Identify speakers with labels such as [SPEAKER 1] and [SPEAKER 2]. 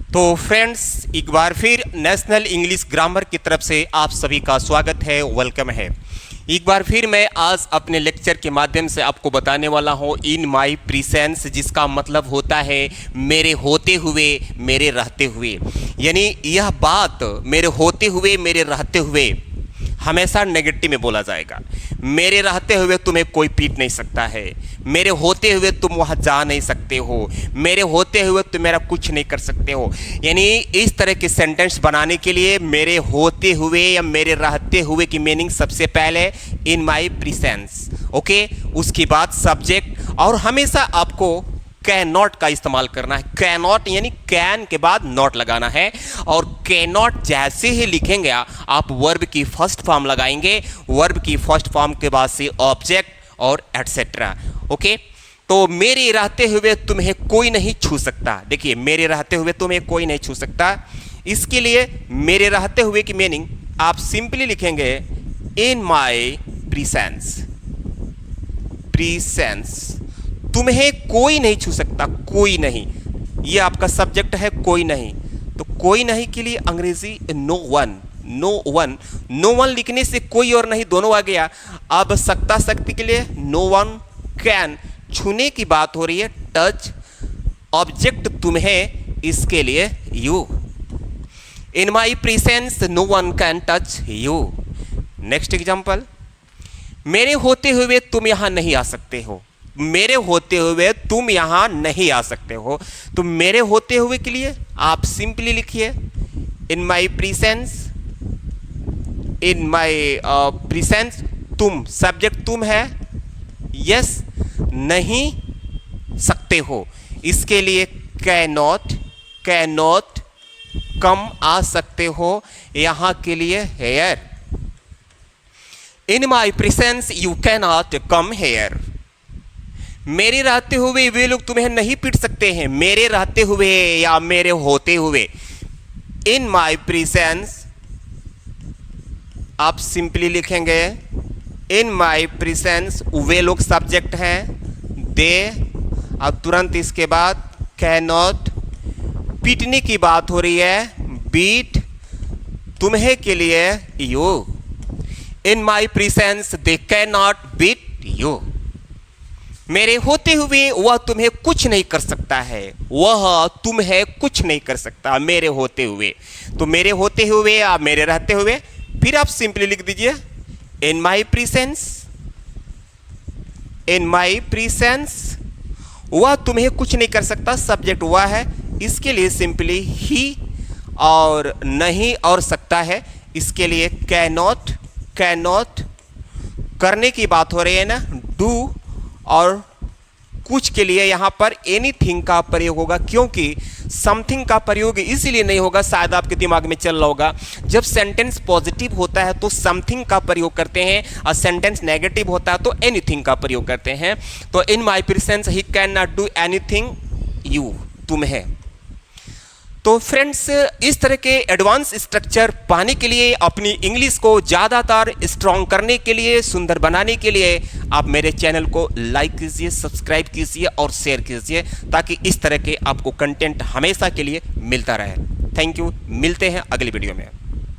[SPEAKER 1] तो फ्रेंड्स, एक बार फिर नेशनल इंग्लिश ग्रामर की तरफ से आप सभी का स्वागत है, वेलकम है। एक बार फिर मैं आज अपने लेक्चर के माध्यम से आपको बताने वाला हूँ इन माई प्रीसेंस, जिसका मतलब होता है मेरे होते हुए, मेरे रहते हुए। यानी यह बात मेरे होते हुए, मेरे रहते हुए हमेशा नेगेटिव में बोला जाएगा। मेरे रहते हुए तुम्हें कोई पीट नहीं सकता है, मेरे होते हुए तुम वहाँ जा नहीं सकते हो, मेरे होते हुए तुम मेरा कुछ नहीं कर सकते हो। यानी इस तरह के सेंटेंस बनाने के लिए मेरे होते हुए या मेरे रहते हुए की मीनिंग सबसे पहले इन माई प्रीसेंस, ओके। उसके बाद सब्जेक्ट, और हमेशा आपको कैन नॉट का इस्तेमाल करना है। कैन नॉट यानी कैन के बाद नॉट लगाना है, और कैन नॉट जैसे ही लिखेंगे आप वर्ब की फर्स्ट फॉर्म लगाएंगे, वर्ब की फर्स्ट फॉर्म के बाद से ऑब्जेक्ट और एटसेट्रा, ओके। तो मेरे रहते हुए तुम्हें कोई नहीं छू सकता। देखिए, मेरे रहते हुए तुम्हें कोई नहीं छू सकता, इसके लिए मेरे रहते हुए की मीनिंग आप सिंपली लिखेंगे इन माई प्रीसेंस। प्रीसेंस, तुम्हें कोई नहीं छू सकता, कोई नहीं, ये आपका सब्जेक्ट है, कोई नहीं। तो कोई नहीं के लिए अंग्रेजी no one. No one, no one लिखने से कोई और नहीं दोनों आ गया। अब सत्ता शक्ति के लिए नो वन कैन, छूने की बात हो रही है, टच। ऑब्जेक्ट तुम्हें, इसके लिए you. In my presence no one can touch you. Next example, मेरे होते हुए तुम यहां नहीं आ सकते हो। मेरे होते हुए तुम यहां नहीं आ सकते हो। तो मेरे होते हुए के लिए आप सिंपली लिखिए in my presence. In my presence, तुम, सब्जेक्ट तुम है, यस, नहीं सकते हो, इसके लिए can not, can not, come आ सकते हो, यहां के लिए here. In my presence you can not come here. मेरे रहते हुए वे लोग तुम्हें नहीं पीट सकते हैं। मेरे रहते हुए या मेरे होते हुए, इन माई प्रेजेंस आप सिंपली लिखेंगे इन माई प्रेजेंस, वे लोग सब्जेक्ट हैं, दे। अब तुरंत इसके बाद कैन नॉट, पीटने की बात हो रही है, बीट, तुम्हें के लिए you. In my presence they can not beat you. मेरे होते हुए वह तुम्हें कुछ नहीं कर सकता है, वह तुम्हें कुछ नहीं कर सकता मेरे होते हुए। तो मेरे होते हुए या मेरे रहते हुए, फिर आप सिंपली लिख दीजिए इन my presence. In my presence, वह तुम्हें कुछ नहीं कर सकता, सब्जेक्ट वह है, इसके लिए सिंपली ही, और नहीं और सकता है, इसके लिए कैन नॉट। कैन नॉट, करने की बात हो रही है ना, डू, और कुछ के लिए यहां पर एनीथिंग का प्रयोग होगा, क्योंकि समथिंग का प्रयोग इसीलिए नहीं होगा, शायद आपके दिमाग में चल रहा होगा, जब सेंटेंस पॉजिटिव होता है तो समथिंग का प्रयोग करते हैं, और सेंटेंस नेगेटिव होता है तो एनीथिंग का प्रयोग करते हैं। तो in my presence he can not do anything you, तुम्हें। तो फ्रेंड्स, इस तरह के एडवांस स्ट्रक्चर पाने के लिए, अपनी इंग्लिश को ज़्यादातर स्ट्रॉन्ग करने के लिए, सुंदर बनाने के लिए, आप मेरे चैनल को लाइक कीजिए, सब्सक्राइब कीजिए और शेयर कीजिए, ताकि इस तरह के आपको कंटेंट हमेशा के लिए मिलता रहे। थैंक यू, मिलते हैं अगली वीडियो में।